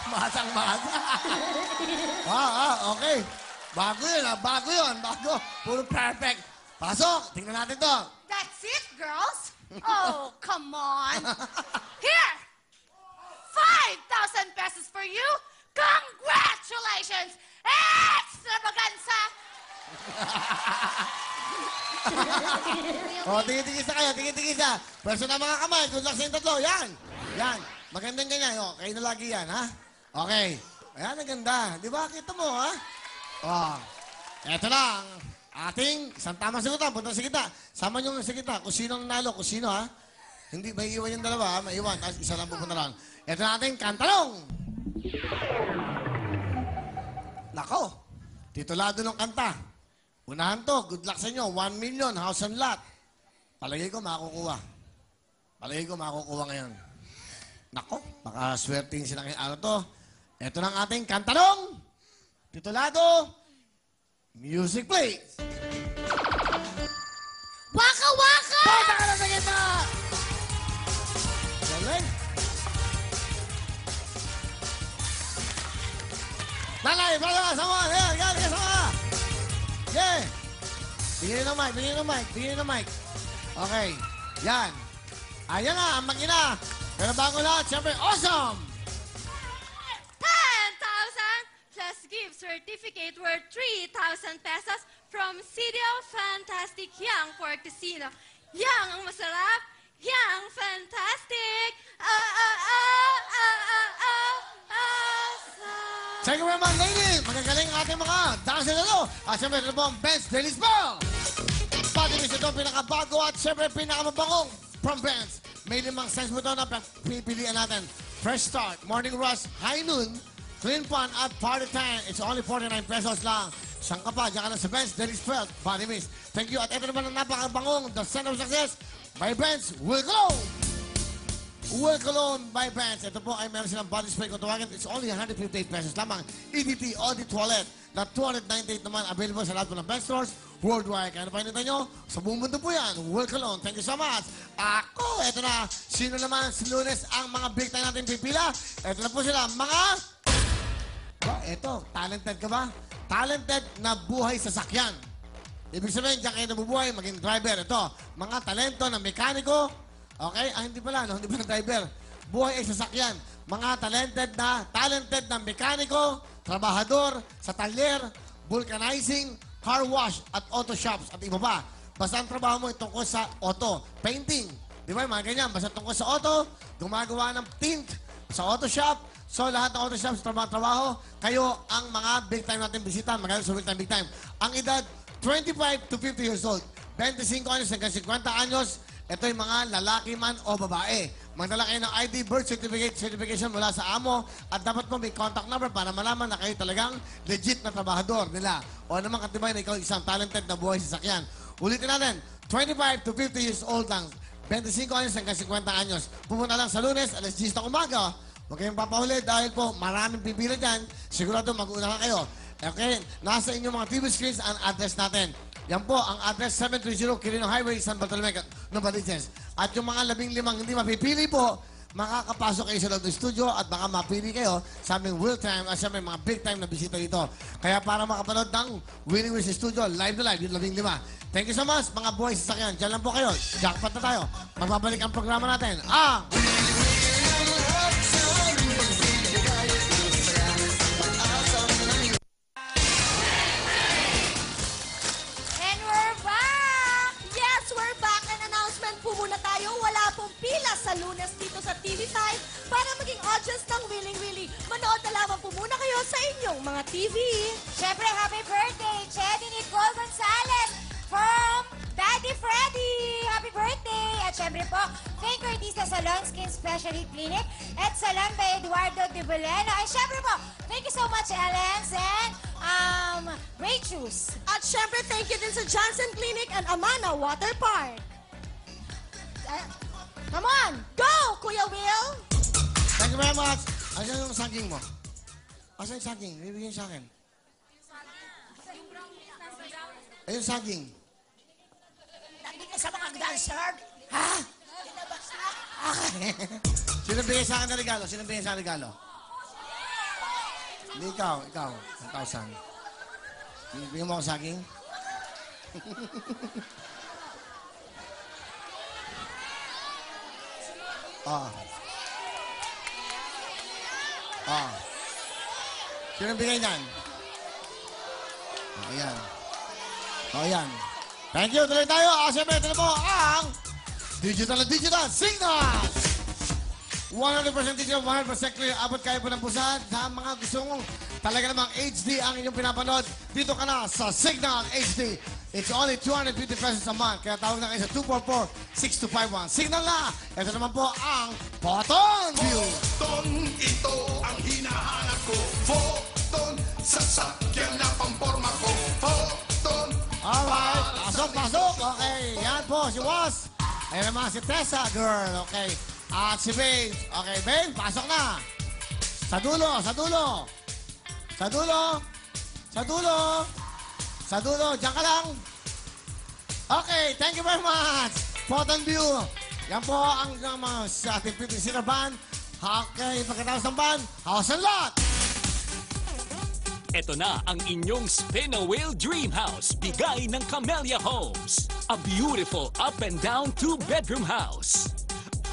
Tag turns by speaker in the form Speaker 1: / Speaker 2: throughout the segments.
Speaker 1: Masang-masa. Okay. Bago yun, bago yun. Bago. Puro perfect. Pasok. Tingnan natin to.
Speaker 2: That's it, girls? Oh, come on. Here! 5,000 pesos for you. Congratulations! Extravaganza!
Speaker 1: Tingin-tingisa kayo, tingin-tingisa. Pwesto na mga kamay, good luck sa yung tatlo. Yan. Yan. Magandang ganyan. Kayo na lagi yan, ha? Okay. Ayan, ang ganda. Di ba? Kita mo, ha? Eto lang. Ating isang tamang sagutan. Punta sa kita. Sama nyo sa kita. Kung sino ang nalo, kung sino, ha? Hindi, may iwan yung dalawa, ha? May iwan. Tapos isa lang pupunta lang. Eto na ating kantalong. Nako. Titulado ng kanta. Unahan to. Good luck sa inyo. 1 million. House and lot. Palagay ko makukuha. Palagay ko makukuha ngayon. Nako. Baka swertein sila ngayon. Ano to? Ito na ang ating kantanong. Titulado. Music please.
Speaker 2: Waka waka!
Speaker 1: Punta ka na sa gitna! Galing. Balay, sama! Ayan, galing ka sama! Yeah! Bigyan ng mic, bigyan ng mic, bigyan ng mic. Okay, yan. Ayan na, ang makina. Pero bago lahat, siyempre, awesome!
Speaker 2: 10,000 plus gift certificate worth 3,000 pesos from City of Fantastic Yang for Casino. Yang ang masarap, yang fantastic.
Speaker 1: Thank you very much, ladies. Magagaling ang ating mga dancer na to. At siyempre, ito po ang Benz Daily Spell. Pati-miss ito pinakabago at siyempre pinakamabangong from Benz. May 5 cents mo ito na pipilian natin. Fresh start, morning rush, high noon, clean fun at party time. It's only 49 pesos lang. Saan ka pa? Diyan ka na sa Benz Daily Spell. Pati-miss. Thank you. At ito naman ang napakabangong The Center of Success by Benz Will Glow. Will Cologne by Benz. Ito po ay meron silang body spray kung tawagin. It's only 158 pesos lamang. EDT Audit Toilet na 298 naman available sa lahat po ng Benz stores worldwide. Kaya ano pa hinintay nyo? Sa buong mundo po yan. Will Cologne. Thank you so much. Ako, ito na. Sino naman sa Lunes ang mga big time natin pipila? Ito na po sila. Mga... Ito, talented ka ba? Talented na buhay sa sakyan. Ibig sabihin, diyan kayo nabubuhay, maging driver. Ito, mga talento na mekaniko. Okay? Hindi pala, no? Hindi pala driver. Buhay ay sasakyan. Mga talented na mekaniko, trabahador, sa talyer, vulcanizing, car wash, at auto shops, at iba pa. Basta ang trabaho mo ay tungkol sa auto. Painting. Di ba? Mga ganyan. Basta tungkol sa auto, gumagawa ng tint sa auto shop. So, lahat ng auto shops, trabaho, kayo ang mga big time natin bisita. Magaling sa big time. Ang edad, 25 to 50 years old. 25 anyos hanggang 50 anyos. Ito yung mga lalaki man o babae. Magdala kayo ng ID, birth certification mula sa amo at dapat po may contact number para malaman na kayo talagang legit na trabahador nila. O naman katibay na ikaw isang talented na buhay sa sakyan. Ulitin natin, 25 to 50 years old lang. 25 anyos hanggang 50 anyos. Pumunta lang sa Lunes, alas 10 ng umaga. Huwag kayong papahuli dahil po maraming pipila dyan. Sigurado mag-una kayo. Okay, nasa inyong mga TV screens ang address natin. Yan po, ang address 730 Quirino Highway, San Bartolome, Novaliches. At yung mga 15 hindi mapipili po, makakapasok kayo sa loob ng studio at baka mapili kayo sa aming real time at sa aming mga big time na bisita dito. Kaya para makapanood ng Winning Wish Studio, live na live, yung 15. Thank you so much, mga boys sa sakyan. Diyan lang po kayo. Jackpot na tayo. Magbabalik ang programa natin.
Speaker 3: Sa Lunes dito sa TV5 para maging audience ng Willing Willy. Manood na lamang po muna kayo sa inyong mga TV.
Speaker 4: Siyempre, happy birthday, Chedi Nicole Gonzalez from Daddy Freddy. Happy birthday! At siyempre po, thank you Artista Salon Skin Specialty Clinic at Salon by Eduardo de Boleno. At siyempre po, thank you so much, Ellens and Rachus.
Speaker 3: At siyempre, thank you din sa Johnson Clinic and Amana Water Park. Come on! Go, Kuya Will!
Speaker 1: Thank you very much. Asan yung saging mo? Asan yung saging? Bibigyan sa akin. Ayun saging.
Speaker 3: Hindi ka sa mga dancer?
Speaker 1: Ha? Okay. Sino bigay sa akin ng regalo? Sino bigay sa akin ng regalo? Hindi ikaw. 1,000. Bigyan mo ako saging. Sino bigay niyan? Ayan. Thank you. Tuloy tayo. Siyempre, ito na po ang digital signal. 100% digital, 100% clear. Abot kayo po ng busan sa mga gusto mong talaga namang HD ang inyong pinapanood. Dito ka na sa Signal HD. It's only 250 pesos a month. Kaya tawag na kayo sa 244-6251. Signal na! Ito naman po ang Photon View.
Speaker 5: Photon, ito ang hinahanap ko. Photon, sasakyan na pamporma ko. Photon.
Speaker 1: Alright, pasok. Okay, yan po si Was. Ayan naman si Tessa, girl. Okay. At si Babe. Okay, Babe, pasok na. Sa dulo, diyan ka lang. Okay, thank you very much. Photon View. Yan po ang mga sa ating Pretty Sinner Band. Okay, pagkatapos ng band, house and lot.
Speaker 6: Ito na ang inyong Spin a Wheel Dream House, bigay ng Camellia Homes. A beautiful up and down 2-bedroom house.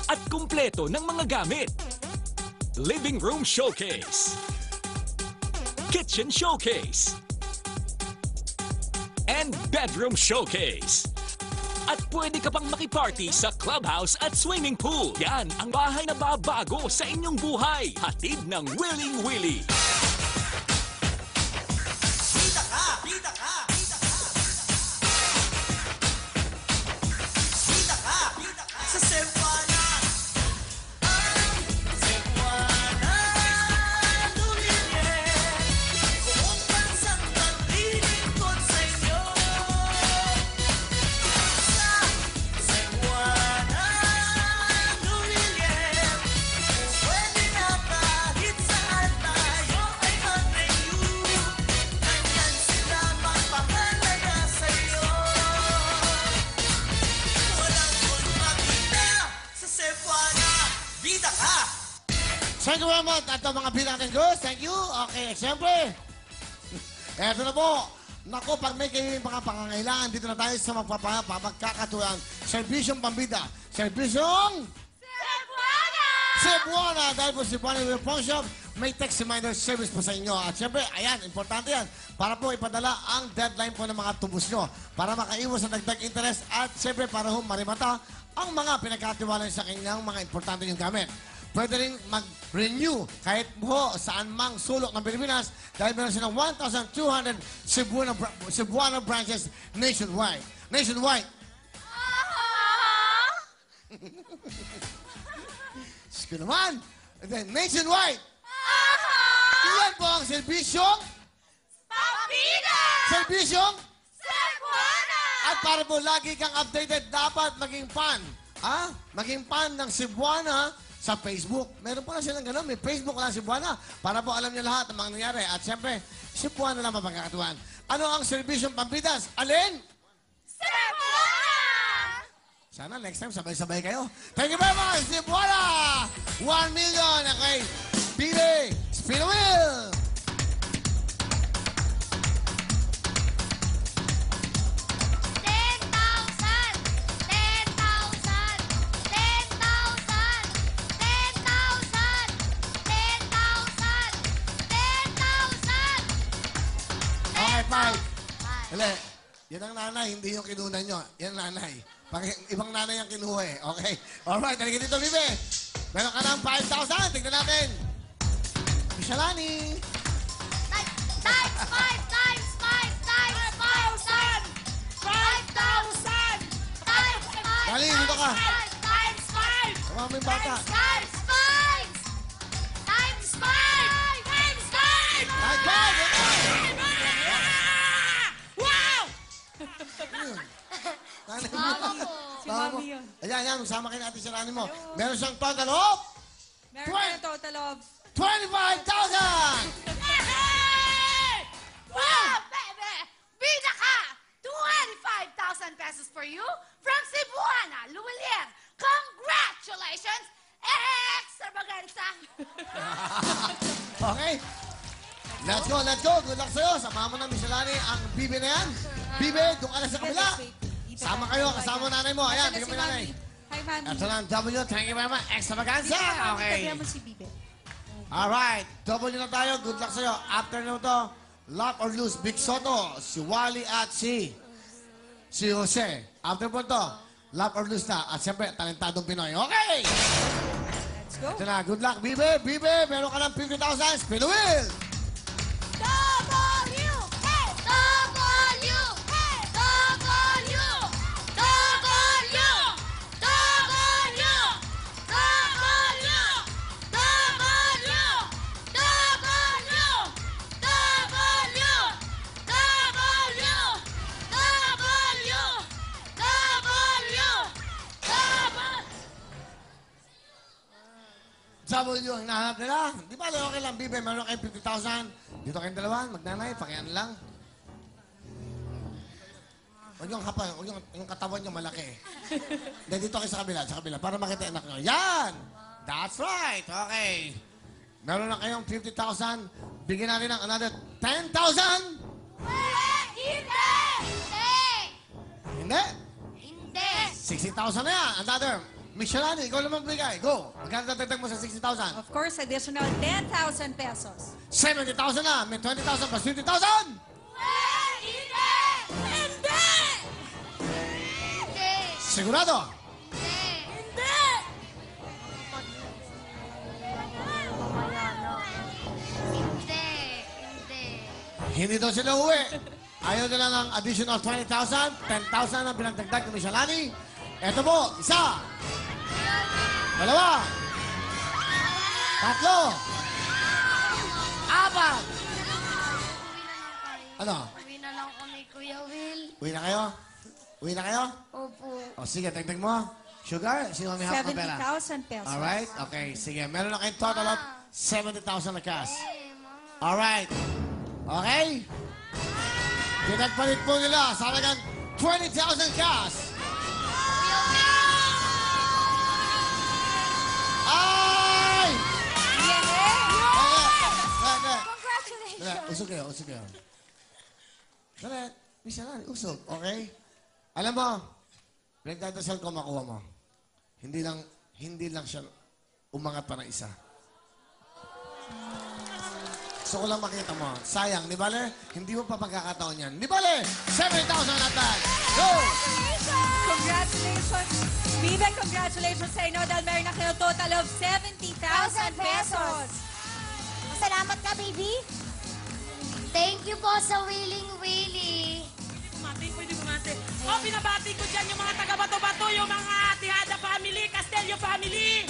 Speaker 6: At kumpleto ng mga gamit. Living room showcase. Kitchen showcase. And bedroom showcase. At pwede ka pang makiparty sa clubhouse at swimming pool. Yan ang bahay na babago sa inyong buhay. Hatid ng Willing Willy.
Speaker 1: Thank you very much. At mga bilang and girls, thank you. Okay, siyempre. Eto na po. Naku, pag may kayo mga pangangailangan, dito na tayo sa magkakatuyan. Serbisyong pambida. Serbisyong Cebuana. Dahil po Cebuana Will Pawn Shop, may text reminder service po sa inyo. At siyempre, ayan, importante yan. Para po ipadala ang deadline po ng mga tubos nyo. Para makaiwas sa dagdag interest. At siyempre, para ho marimata ang mga pinagkatiwalan sa kanyang mga importante yung gamit. Pwede rin mag-renew kahit po saan mang sulok ng Pilipinas dahil meron silang 1,200 Cebuana branches nationwide. Sige naman. And then, nationwide. Iyan po ang serbisyong Serbisyong
Speaker 3: Cebuana!
Speaker 1: At para po lagi kang updated, dapat maging fan. Maging fan ng Cebuana sa Facebook. Meron po na silang gano'n. May Facebook lang Cebuana. Para po alam niyo lahat ng mga nangyari. At siyempre, Cebuana lang mapagkakatuan. Ano ang serbisyong pampitas? Alin?
Speaker 3: Cebuana!
Speaker 1: Sana next time sabay-sabay kayo. Thank you very much, Cebuana! 1 million. Okay. Pili, spin a wheel! Hindi. Yan ang nanay, hindi yung kinunan nyo. Yan ang nanay. Ibang nanay ang kinuha eh. Okay. Alright, halika dito, Bibi. Meron ka ng 5,000. Tignan natin. Mishalani.
Speaker 3: Times 5! Times 5! 5,000! Times 5!
Speaker 1: Dali, dito ka.
Speaker 3: Times 5!
Speaker 1: Tama mo yung bata.
Speaker 3: Times 5! Times 5! Times 5!
Speaker 1: Right, five! Nanay mo.
Speaker 3: Si Mami yun.
Speaker 1: Ayan, masama kayo natin sa nanay mo. Meron siyang total of
Speaker 7: Meron ka ng total of
Speaker 1: 25,000!
Speaker 3: Wow, baby! Bida ka! 25,000 pesos for you from Cebuana, Luwalier. Congratulations! Extra
Speaker 1: Okay? Let's go, let's go. Good luck sa'yo. Samahan mo na, Miss Alani, ang Bibe na yan. Bibe, doon ka na sa kabila. Sama kayo, kasama nanay mo. Ayan, tingnan mo yung nanay.
Speaker 7: Hi, Mami.
Speaker 1: Ito na ang W. Thank you very much. Extravaganza. Okay.
Speaker 7: Tabihan mo si Bibe.
Speaker 1: Alright, W na tayo. Good luck sa'yo. After nyo to, Lock or Lose, Big Soto, si Wally at si Jose. After po to, Lock or Lose na. At siyempre, talentadong Pinoy. Okay!
Speaker 7: Let's go.
Speaker 1: Ito na, good luck, Bibe. Bibe, meron ka ng 50,000. Spin the wheel!
Speaker 3: W! Hey! W! Hey! W! W! W! W!
Speaker 1: W ang hinahanap nila. Di ba, okay lang, Bibe, meron kayong 50,000. Dito kayong dalawa, magnanay, pakian lang. Huwag yung hapa, huwag yung katawan nyo malaki. Then dito kayo sa kabila, para makita yung anak nyo. Yan! That's right! Okay. Meron na kayong 50,000. Bigyan natin ng another 10,000! Hindi!
Speaker 3: Hindi!
Speaker 1: 60,000 na yan. Another. Michelani, ikaw naman bigay. Go. Magkano tatagdag mo sa 60,000?
Speaker 7: Of course, additional 10,000 pesos.
Speaker 1: 70,000 na. May 20,000 plus 50,000.
Speaker 3: Hindi! Hindi! Hindi!
Speaker 1: Sigurado?
Speaker 3: Hindi! Hindi! Hindi!
Speaker 1: Hindi daw sila uwi. Ayaw nila ng additional 20,000. 10,000 ang pinagdagdag ni Michelani. Eto po, isa. Dalawa. Tatlo. Apat. Ano?
Speaker 3: Uwi na lang kami, Kuya Will.
Speaker 1: Uwi na kayo? Uwi na kayo?
Speaker 3: Opo.
Speaker 1: O sige, dagdag mo. Sugar, sino may hawak ng pera?
Speaker 7: 70,000 pesos.
Speaker 1: Alright, okay. Sige, meron na kayong total of 70,000 na cash. Alright. Okay? Pinagpalit po nila sa halagang 20,000 cash. Ay!
Speaker 3: Congratulations!
Speaker 1: Usog kayo, usog kayo. Dali, Miss Alani, usog, okay? Alam mo, pinagdadasal ko makuha mo. Hindi lang siya umangat pa na isa. Gusto ko lang makita mo. Sayang, di bale? Hindi mo pa pagkakataon yan. Di bale? 7,000 at that. Go!
Speaker 7: Congratulations! Bibe, congratulations sa inyo dahil meron na kayo total of 70,000 pesos.
Speaker 4: Salamat ka, baby.
Speaker 3: Thank you po sa Willing Willy.
Speaker 8: Pwede bumati. O, binabati ko dyan yung mga taga-Bato-Bato, yung mga Tihada family, Castelio family.